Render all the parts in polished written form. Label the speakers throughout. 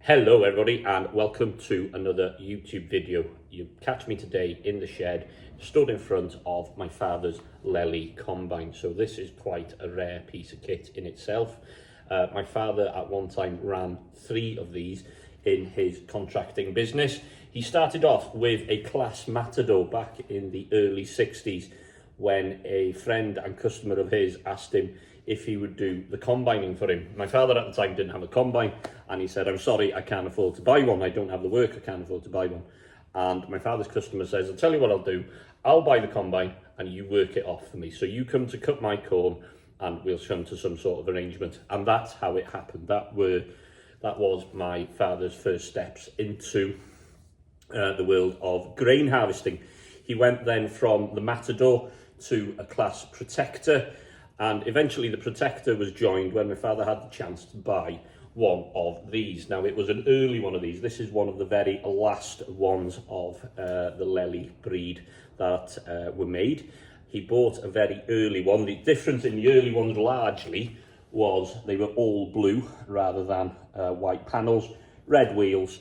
Speaker 1: Hello everybody and welcome to another YouTube video. You catch me today in the shed, stood in front of my father's Lely Combine. So this is quite a rare piece of kit in itself. My father at one time ran 3 of these in his contracting business. He started off with a Class Matador back in the early 60s when a friend and customer of his asked him if he would do the combining for him. My father at the time didn't have a combine and he said, "I'm sorry, I can't afford to buy one. I don't have the work, I can't afford to buy one." And my father's customer says, "I'll tell you what I'll do. I'll buy the combine and you work it off for me. So you come to cut my corn and we'll come to some sort of arrangement." And that's how it happened. That was my father's first steps into the world of grain harvesting. He went then from the Matador to a Class Protector, and eventually the Protector was joined when my father had the chance to buy one of these. Now, it was an early one of these. This is one of the very last ones of the Lely breed that were made. He bought a very early one. The difference in the early ones largely was they were all blue rather than white panels, red wheels,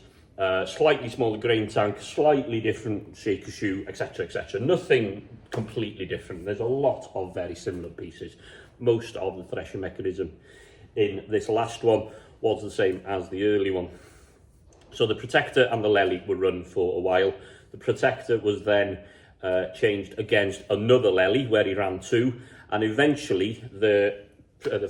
Speaker 1: slightly smaller grain tank, slightly different shaker shoe, etc, etc. Nothing completely different. There's a lot of very similar pieces. Most of the threshing mechanism in this last one was the same as the early one. So the Protector and the Lely were run for a while. The Protector was then changed against another Lely where he ran 2, and eventually the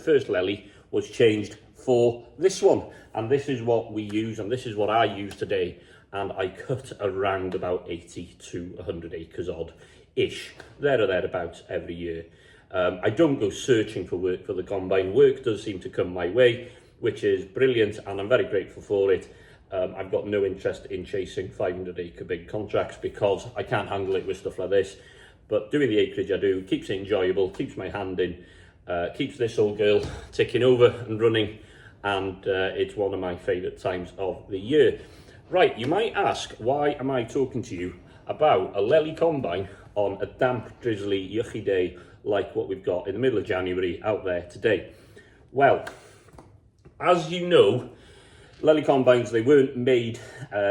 Speaker 1: first Lely was changed for this one, and this is what we use, and this is what I use today, and I cut around about 80 to 100 acres odd-ish, there or thereabouts every year. I don't go searching for work for the combine. Work does seem to come my way, which is brilliant, and I'm very grateful for it. I've got no interest in chasing 500-acre big contracts because I can't handle it with stuff like this, but doing the acreage I do keeps it enjoyable, keeps my hand in, keeps this old girl ticking over and running, and it's one of my favourite times of the year. Right, you might ask, why am I talking to you about a Lely Combine on a damp, drizzly, yucky day like what we've got in the middle of January out there today? Well, as you know, Lely Combines, they weren't made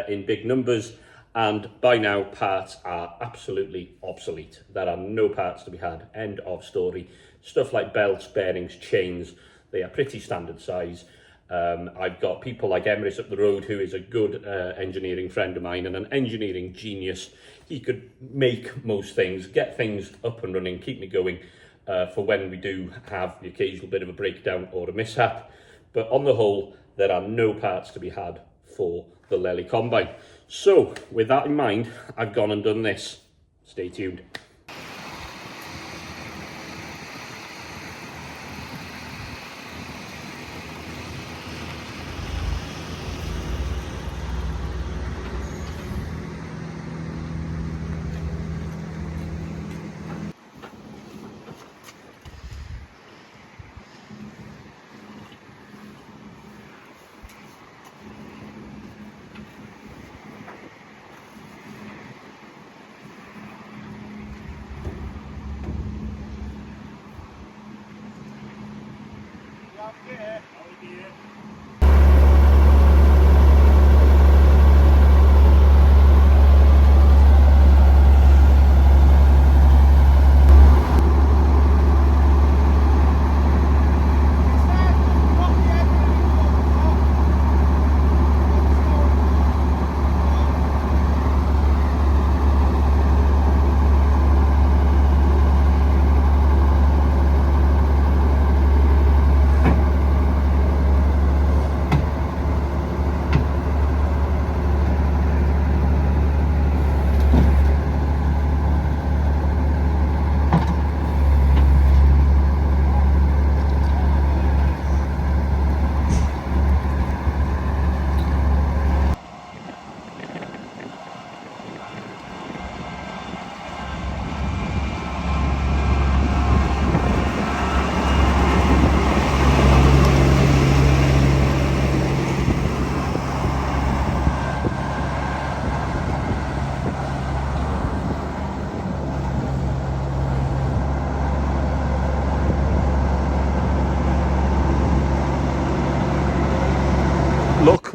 Speaker 1: in big numbers, and by now parts are absolutely obsolete. There are no parts to be had, end of story. Stuff like belts, bearings, chains, they are pretty standard size. I've got people like Emrys up the road, who is a good engineering friend of mine and an engineering genius. He could make most things, get things up and running, keep me going for when we do have the occasional bit of a breakdown or a mishap. But on the whole, there are no parts to be had for the Lely Combine. So with that in mind, I've gone and done this. Stay tuned.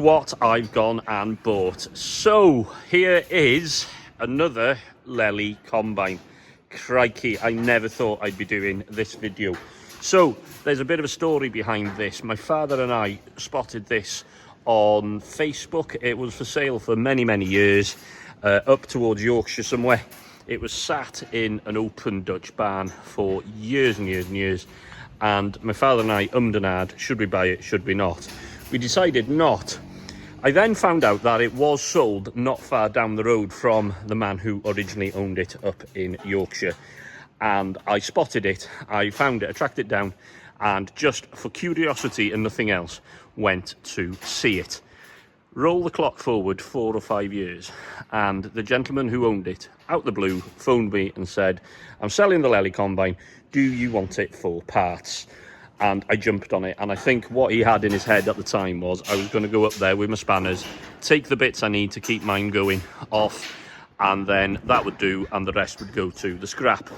Speaker 1: look what I've gone and bought. So here is another Lely Combine. Crikey, I never thought I'd be doing this video. So there's a bit of a story behind this. My father and I spotted this on Facebook. It was for sale for many years, up towards Yorkshire somewhere. It was sat in an open Dutch barn for years and years. And my father and I ummed and ahed, should we buy it, should we not? We decided not. I then found out that it was sold not far down the road from the man who originally owned it up in Yorkshire. And I spotted it, I found it, I tracked it down, and just for curiosity and nothing else, went to see it. Roll the clock forward 4 or 5 years, and the gentleman who owned it, out the blue, phoned me and said, I'm selling the Lely Combine, do you want it for parts? And I jumped on it, and I think what he had in his head at the time was I was going to go up there with my spanners, take the bits I need to keep mine going off, and then that would do, and the rest would go to the scrap.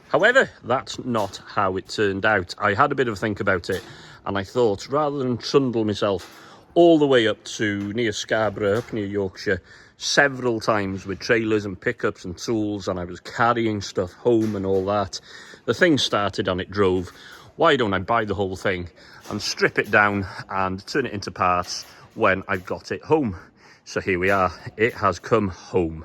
Speaker 1: However, that's not how it turned out. I had a bit of a think about it, and I thought, rather than trundle myself all the way up to near Scarborough, up near Yorkshire, several times with trailers and pickups and tools, and I was carrying stuff home and all that, the thing started and it drove. Why don't I buy the whole thing and strip it down and turn it into parts when I've got it home? So here we are, it has come home.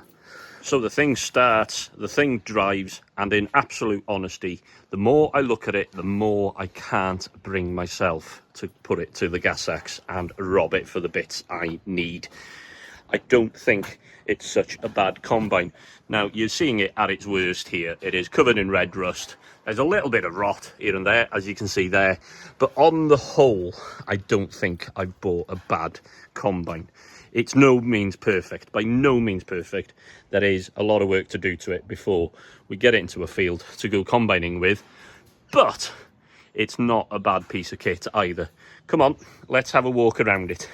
Speaker 1: So the thing starts, the thing drives, and in absolute honesty, the more I look at it, the more I can't bring myself to put it to the gas axe and rob it for the bits I need. I don't think it's such a bad combine. Now, you're seeing it at its worst here. It is covered in red rust. There's a little bit of rot here and there, as you can see there. But on the whole, I don't think I've bought a bad combine. It's no means perfect, by no means perfect. There is a lot of work to do to it before we get it into a field to go combining with. But it's not a bad piece of kit either. Come on, let's have a walk around it.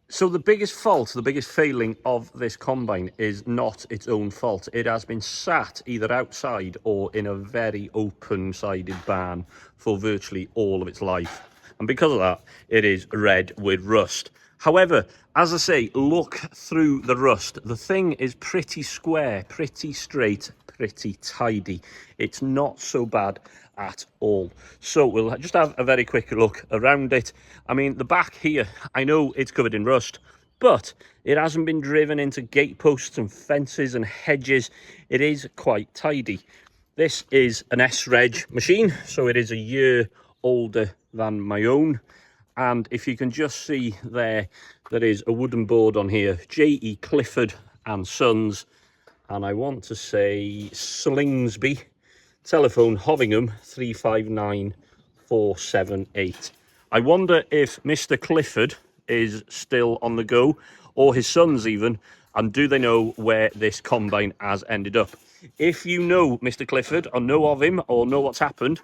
Speaker 1: So the biggest fault, the biggest failing of this combine is not its own fault. It has been sat either outside or in a very open-sided barn for virtually all of its life. And because of that, it is red with rust. However, as I say, look through the rust. The thing is pretty square, pretty straight, pretty tidy. It's not so bad at all. So we'll just have a very quick look around it. I mean, the back here, I know it's covered in rust, but it hasn't been driven into gateposts and fences and hedges. It is quite tidy. This is an S-Reg machine, so it is a year older than my own. And if you can just see there is a wooden board on here, J.E. Clifford and Sons, and I want to say Slingsby, telephone Hovingham 359478. I wonder if Mr. Clifford is still on the go, or his sons even, and do they know where this combine has ended up? If you know Mr. Clifford, or know of him, or know what's happened,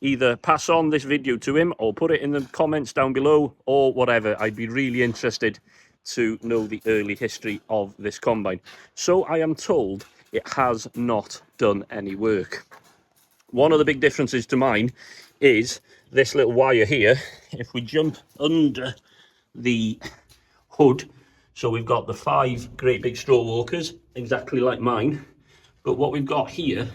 Speaker 1: either pass on this video to him or put it in the comments down below or whatever. I'd be really interested to know the early history of this combine. So I am told it has not done any work. One of the big differences to mine is this little wire here. If we jump under the hood, so we've got the 5 great big straw walkers, exactly like mine. But what we've got here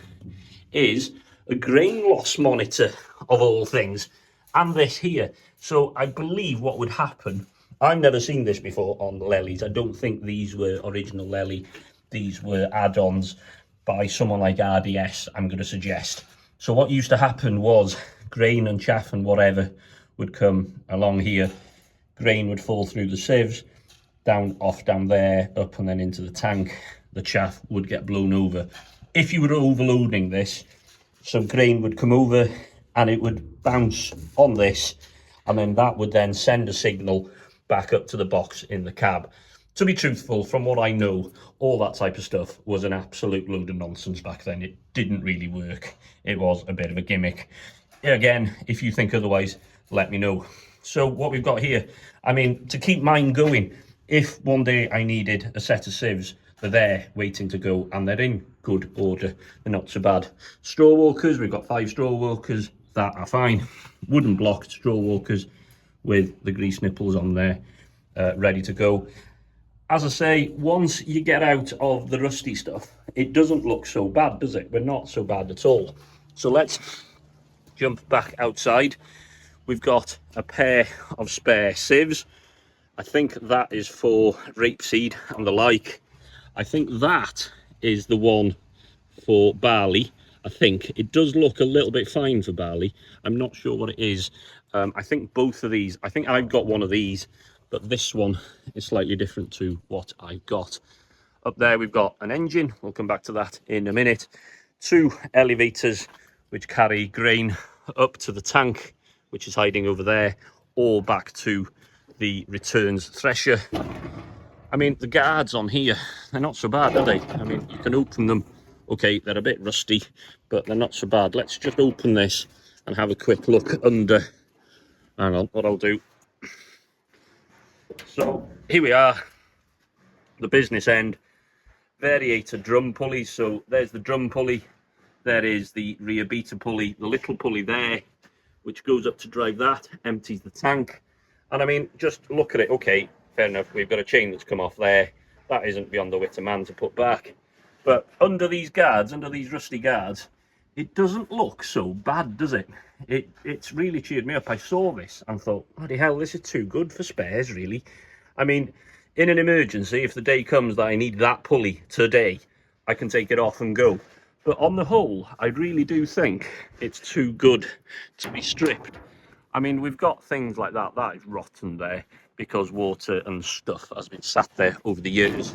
Speaker 1: is a grain loss monitor of all things, and this here. So I believe what would happen, I've never seen this before on Lely's. I don't think these were original Lely. These were add-ons by someone like RDS, I'm going to suggest. So what used to happen was grain and chaff and whatever would come along here. Grain would fall through the sieves, down there, up and then into the tank. The chaff would get blown over. If you were overloading this, some grain would come over and it would bounce on this, and then that would then send a signal back up to the box in the cab. To be truthful, from what I know, all that type of stuff was an absolute load of nonsense back then. It didn't really work. It was a bit of a gimmick. Again, if you think otherwise, let me know. So what we've got here, I mean, to keep mine going, if one day I needed a set of sieves, they're there waiting to go, and they're in good order. They're not so bad. Straw walkers, we've got 5 straw walkers that are fine. Wooden blocked straw walkers, with the grease nipples on there, ready to go. As I say, once you get out of the rusty stuff, it doesn't look so bad, does it? We're not so bad at all. So let's jump back outside. We've got a pair of spare sieves. I think that is for rapeseed and the like. I think that is the one for barley. I think it does look a little bit fine for barley. I'm not sure what it is. I think both of these, I think I've got one of these, but this one is slightly different to what I got. Up there we've got an engine, we'll come back to that in a minute. 2 elevators which carry grain up to the tank, which is hiding over there, or back to the returns thresher. I mean, the guards on here, they're not so bad, are they? I mean, you can open them. Okay, they're a bit rusty, but they're not so bad. Let's just open this and have a quick look under. Hang on, what I'll do. So here we are, the business end. Variator drum pulleys. So there's the drum pulley. There is the rear beater pulley, the little pulley there, which goes up to drive that, empties the tank. And I mean, just look at it. Okay, fair enough. We've got a chain that's come off there. That isn't beyond the wit of man to put back. But under these guards, under these rusty guards, it doesn't look so bad, does it? It's really cheered me up. I saw this and thought, bloody hell, this is too good for spares, really. I mean, in an emergency, if the day comes that I need that pulley today, I can take it off and go. But on the whole, I really do think it's too good to be stripped. I mean, we've got things like that. That is rotten there because water and stuff has been sat there over the years.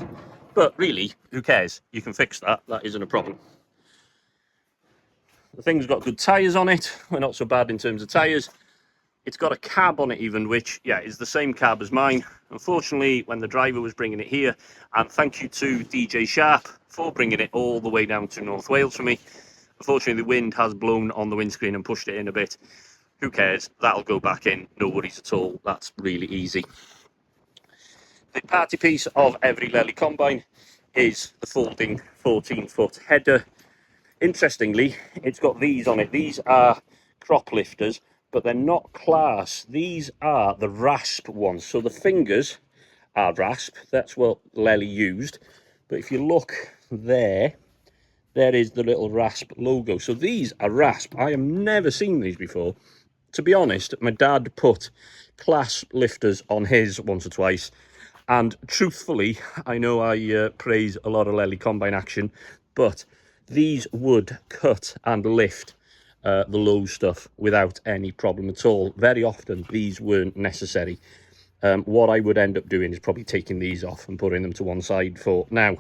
Speaker 1: But really, who cares? You can fix that. That isn't a problem. The thing's got good tyres on it. We're not so bad in terms of tyres. It's got a cab on it even, which, yeah, is the same cab as mine. Unfortunately, when the driver was bringing it here, and thank you to DJ Sharp for bringing it all the way down to North Wales for me. Unfortunately, the wind has blown on the windscreen and pushed it in a bit. Who cares? That'll go back in. No worries at all. That's really easy. The party piece of every Lely Combine is the folding 14-foot header. Interestingly, it's got these on it. These are crop lifters, but they're not class. These are the rasp ones. So the fingers are rasp. That's what Lely used. But if you look there, there is the little rasp logo. So these are rasp. I have never seen these before. To be honest, my dad put class lifters on his once or twice. And truthfully, I know I praise a lot of Lely Combine action, but these would cut and lift the low stuff without any problem at all. Very often, these weren't necessary. What I would end up doing is probably taking these off and putting them to one side for now.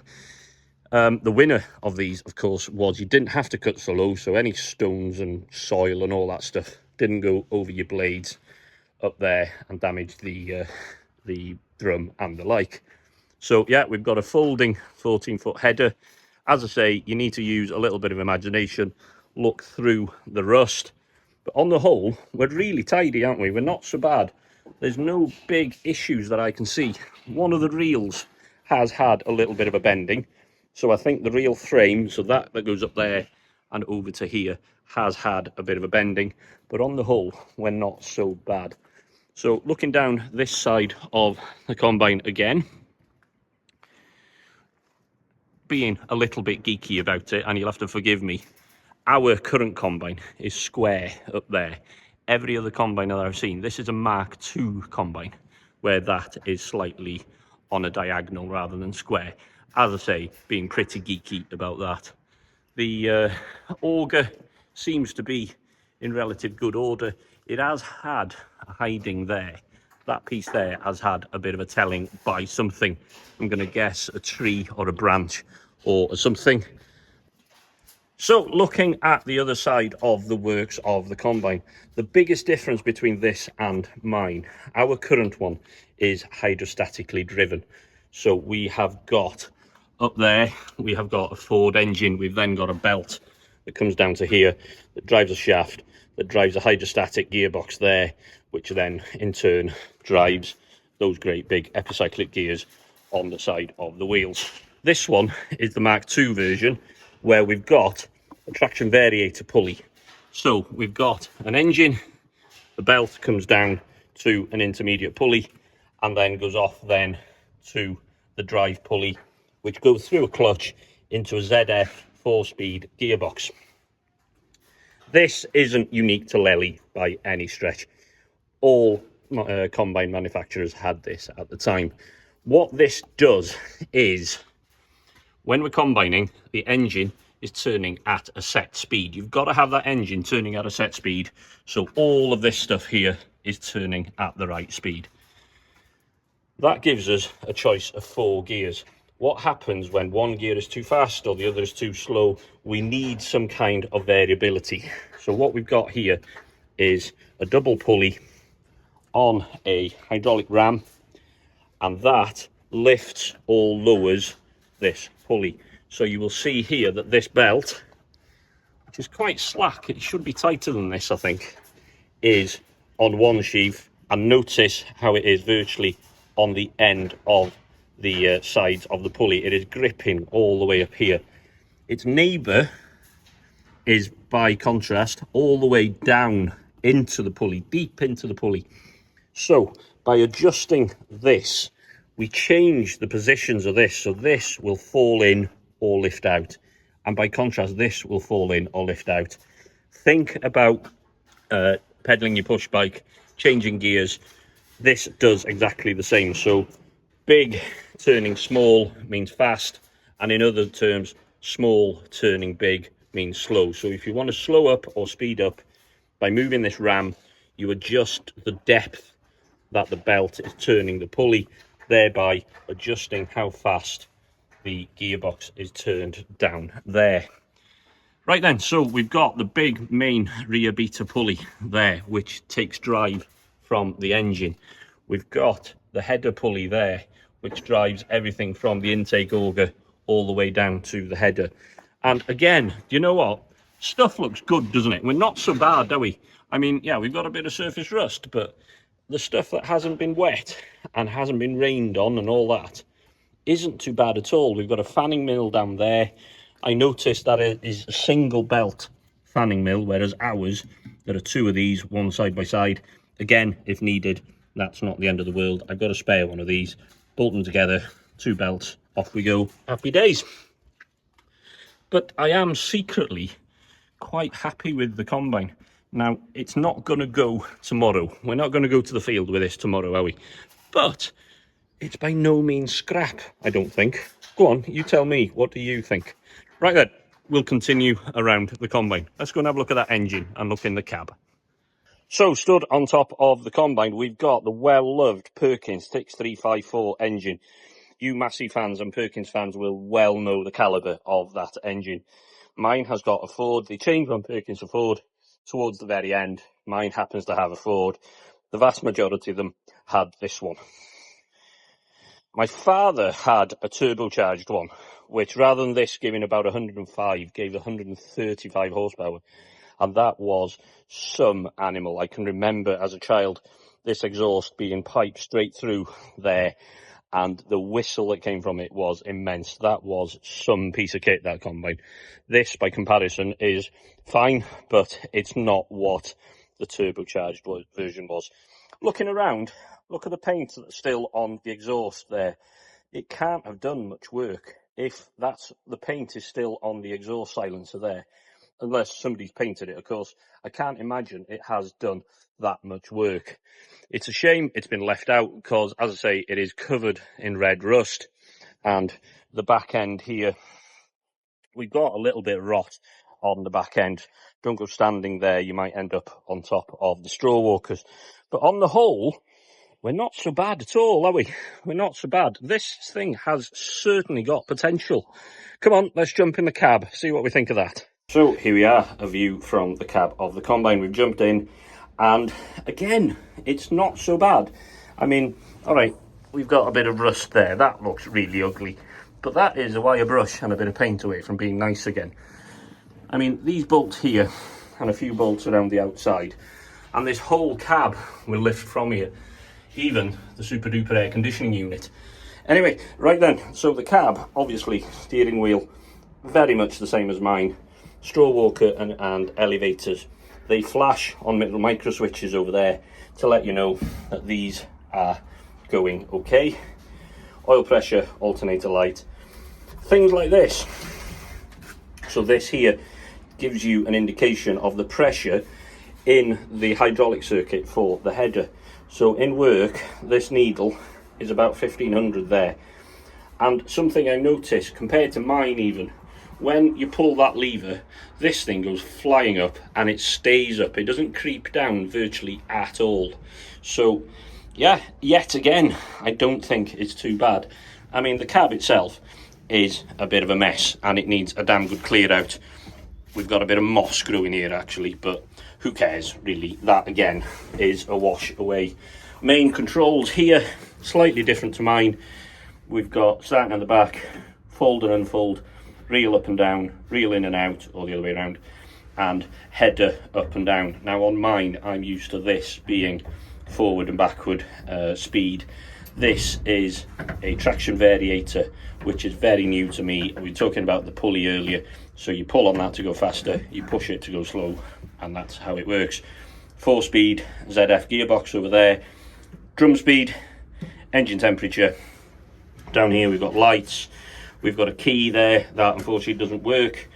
Speaker 1: The winner of these, of course, was you didn't have to cut so low, so any stones and soil and all that stuff didn't go over your blades up there and damage the drum and the like. So yeah, we've got a folding 14-foot header. As I say, you need to use a little bit of imagination, look through the rust. But on the whole, we're really tidy, aren't we? We're not so bad. There's no big issues that I can see. One of the reels has had a little bit of a bending. So I think the reel frame, so that goes up there and over to here, has had a bit of a bending. But on the whole, we're not so bad. So looking down this side of the combine again, being a little bit geeky about it, and you'll have to forgive me, our current combine is square up there. Every other combine that I've seen, this is a Mark II combine, where that is slightly on a diagonal rather than square. As I say, being pretty geeky about that. The auger seems to be in relative good order. It has had a hiding there. That piece there has had a bit of a telling by something. I'm going to guess a tree or a branch or something. So looking at the other side of the works of the combine, the biggest difference between this and mine, our current one is hydrostatically driven. So we have got up there, we have got a Ford engine. We've then got a belt that comes down to here that drives a shaft, that drives a hydrostatic gearbox there, which then in turn drives those great big epicyclic gears on the side of the wheels. This one is the Mark II version, where we've got a traction variator pulley. So we've got an engine, the belt comes down to an intermediate pulley, and then goes off then to the drive pulley, which goes through a clutch into a ZF 4-speed gearbox. This isn't unique to Lely by any stretch. All combine manufacturers had this at the time. What this does is, when we're combining, the engine is turning at a set speed. You've got to have that engine turning at a set speed, so all of this stuff here is turning at the right speed. That gives us a choice of 4 gears. What happens when one gear is too fast or the other is too slow? We need some kind of variability. So what we've got here is a double pulley on a hydraulic ram, and that lifts or lowers this pulley. So you will see here that this belt, which is quite slack, it should be tighter than this, I think, is on one sheave, and notice how it is virtually on the end of the sides of the pulley. It is gripping all the way up here. Its neighbour is, by contrast, all the way down into the pulley, deep into the pulley. So by adjusting this, we change the positions of this, so this will fall in or lift out, and by contrast this will fall in or lift out. Think about pedaling your push bike, changing gears. This does exactly the same. So big turning small means fast, and in other terms, small turning big means slow. So if you want to slow up or speed up, by moving this ram, you adjust the depth that the belt is turning the pulley, thereby adjusting how fast the gearbox is turned down there. Right then, so we've got the big main rear beater pulley there, which takes drive from the engine. We've got the header pulley there, which drives everything from the intake auger all the way down to the header. And again, you know what? Stuff looks good, doesn't it? We're not so bad, are we? I mean, yeah, we've got a bit of surface rust, but the stuff that hasn't been wet and hasn't been rained on and all that isn't too bad at all. We've got a fanning mill down there. I noticed that it is a single belt fanning mill, whereas ours, there are 2 of these, one side by side. Again, if needed, that's not the end of the world. I've got a spare one of these, bolt them together, 2 belts, off we go, happy days. But I am secretly quite happy with the Combine. Now, it's not going to go tomorrow. We're not going to go to the field with this tomorrow, are we? But it's by no means scrap, I don't think. Go on, you tell me, what do you think? Right then, we'll continue around the Combine. Let's go and have a look at that engine and look in the cab. So, stood on top of the Combine, we've got the well-loved Perkins 6354 engine. You Massey fans and Perkins fans will well know the calibre of that engine. Mine has got a Ford. They changed from Perkins to Ford towards the very end. Mine happens to have a Ford. The vast majority of them had this one. My father had a turbocharged one, which rather than this giving about 105, gave 135 horsepower. And that was some animal. I can remember as a child this exhaust being piped straight through there, and the whistle that came from it was immense. That was some piece of kit, that Combine. This, by comparison, is fine, but it's not what the turbocharged version was. Looking around, look at the paint that's still on the exhaust there. It can't have done much work if the paint is still on the exhaust silencer there. Unless somebody's painted it, of course. I can't imagine it has done that much work. It's a shame it's been left out because, as I say, it is covered in red rust. And the back end here, we've got a little bit of rot on the back end. Don't go standing there, you might end up on top of the straw walkers. But on the whole, we're not so bad at all, are we? We're not so bad. This thing has certainly got potential. Come on, let's jump in the cab, see what we think of that. So here we are, a view from the cab of the Combine. We've jumped in, and again, it's not so bad. I mean, all right, we've got a bit of rust there. That looks really ugly, but that is a wire brush and a bit of paint away from being nice again. I mean, these bolts here and a few bolts around the outside, and this whole cab will lift from here, even the super duper air conditioning unit. Anyway, right then, so the cab, obviously, steering wheel, very much the same as mine. Straw walker and elevators They flash on little micro switches over there to let you know that these are going okay. Oil pressure, alternator light, things like this. So this here gives you an indication of the pressure in the hydraulic circuit for the header. So in work, this needle is about 1500 there. And something I noticed, compared to mine even, when you pull that lever, this thing goes flying up and it stays up. It doesn't creep down virtually at all. So yeah, yet again, I don't think it's too bad. I mean, the cab itself is a bit of a mess and it needs a damn good clear out. We've got a bit of moss growing here actually, but who cares really? That again is a wash away. Main controls here, slightly different to mine. We've got starting at the back, fold and unfold, reel up and down, reel in and out, or the other way around, and header up and down. Now on mine, I'm used to this being forward and backward speed. This is a traction variator, which is very new to me. We were talking about the pulley earlier. So you pull on that to go faster, you push it to go slow, and that's how it works. 4-speed ZF gearbox over there, drum speed, engine temperature. Down here we've got lights, we've got a key there that unfortunately doesn't work.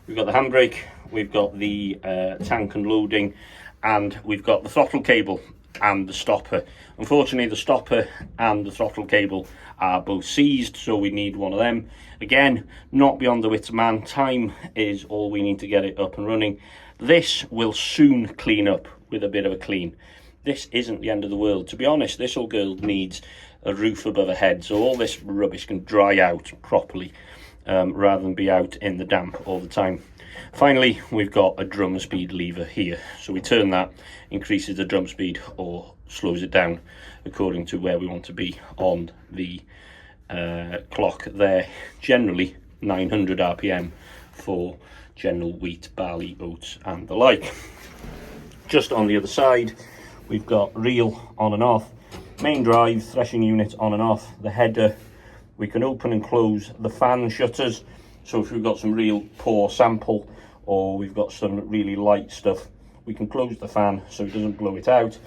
Speaker 1: We've got the handbrake, we've got the tank and loading, and we've got the throttle cable and the stopper. Unfortunately, the stopper and the throttle cable are both seized, so we need one of them. Again, not beyond the wits of man. Time is all we need to get it up and running. This will soon clean up with a bit of a clean. This isn't the end of the world. To be honest, this old girl needs a roof above her head, so all this rubbish can dry out properly, rather than be out in the damp all the time. Finally, we've got a drum speed lever here. So we turn that, increases the drum speed or slows it down according to where we want to be on the clock there. Generally 900 RPM for general wheat, barley, oats and the like. Just on the other side, we've got reel on and off, main drive, threshing unit on and off, the header. We can open and close the fan shutters. So if we've got some real poor sample or we've got some really light stuff, we can close the fan so it doesn't blow it out.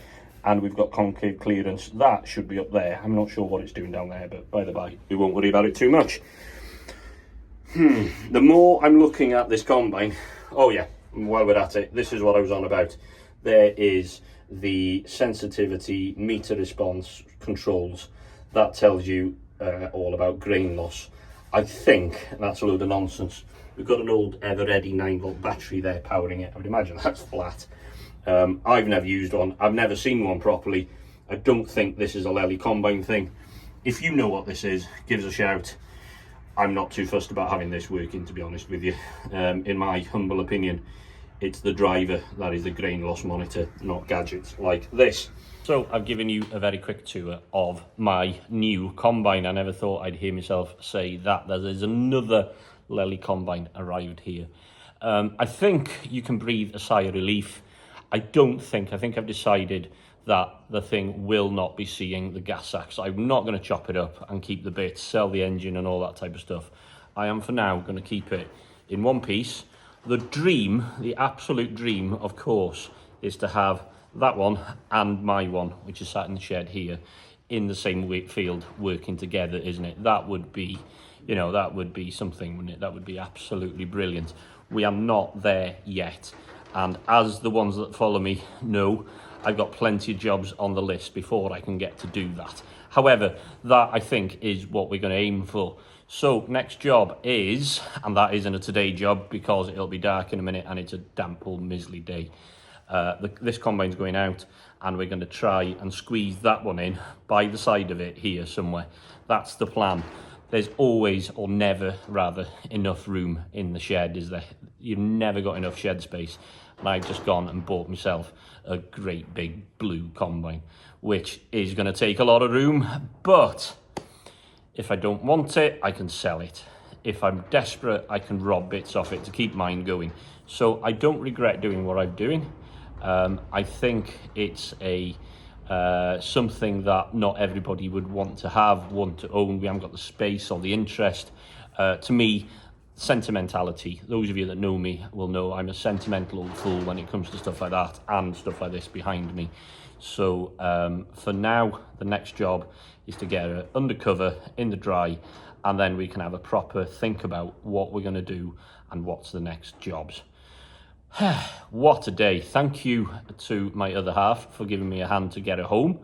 Speaker 1: And we've got concave clearance. That should be up there. I'm not sure what it's doing down there, but by the by, we won't worry about it too much. The more I'm looking at this combine, oh yeah, while we're at it, this is what I was on about. There is the sensitivity meter response controls. That tells you all about grain loss. I think that's a load of nonsense. We've got an old ever-ready 9-volt battery there powering it. I would imagine that's flat. I've never used one. I've never seen one properly. I don't think this is a Lely Combine thing. If you know what this is, give us a shout. I'm not too fussed about having this working, to be honest with you. In my humble opinion, it's the driver that is the grain loss monitor, not gadgets like this. So I've given you a very quick tour of my new combine. I never thought I'd hear myself say that. There's another Lely Combine arrived here. I think you can breathe a sigh of relief. I think I've decided that the thing will not be seeing the gas sacks. I'm not going to chop it up and keep the bits, sell the engine and all that type of stuff. I am for now going to keep it in one piece. The dream, the absolute dream, of course, is to have that one and my one, which is sat in the shed here, in the same field working together, isn't it? That would be, that would be something, wouldn't it? That would be absolutely brilliant. We are not there yet. And as the ones that follow me know, I've got plenty of jobs on the list before I can get to do that. However, that I think is what we're going to aim for. So next job is, and that isn't a today job because it'll be dark in a minute and it's a damp old miserly day. This combine's going out and we're going to try and squeeze that one in by the side of it here somewhere. That's the plan. There's always, or never rather, enough room in the shed, is there? You've never got enough shed space. And I've just gone and bought myself a great big blue combine, which is going to take a lot of room, but if I don't want it, I can sell it. If I'm desperate, I can rob bits off it to keep mine going. So I don't regret doing what I'm doing. I think it's a something that not everybody would want to have, want to own. We haven't got the space or the interest. To me, sentimentality. Those of you that know me will know I'm a sentimental old fool when it comes to stuff like that and stuff like this behind me. So for now, the next job is to get her undercover in the dry, and then we can have a proper think about what we're going to do and what's the next jobs. What a day. Thank you to my other half for giving me a hand to get her home.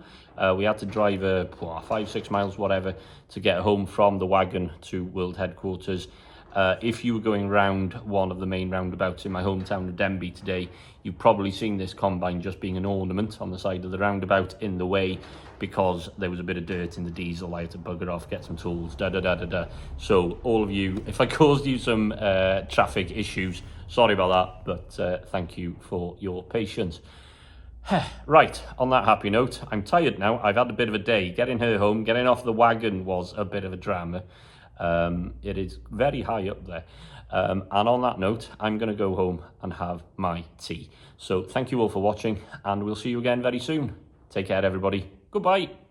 Speaker 1: We had to drive her 5-6 miles, whatever, to get her home from the wagon to World Headquarters. If you were going round one of the main roundabouts in my hometown of Denbigh today, you've probably seen this combine just being an ornament on the side of the roundabout in the way, because there was a bit of dirt in the diesel. I had to bugger off, get some tools, So all of you, if I caused you some traffic issues, sorry about that, but thank you for your patience. Right, on that happy note, I'm tired now. I've had a bit of a day. Getting her home, getting off the wagon was a bit of a drama. It is very high up there. And on that note, I'm going to go home and have my tea. So thank you all for watching, and we'll see you again very soon. Take care, everybody. Goodbye.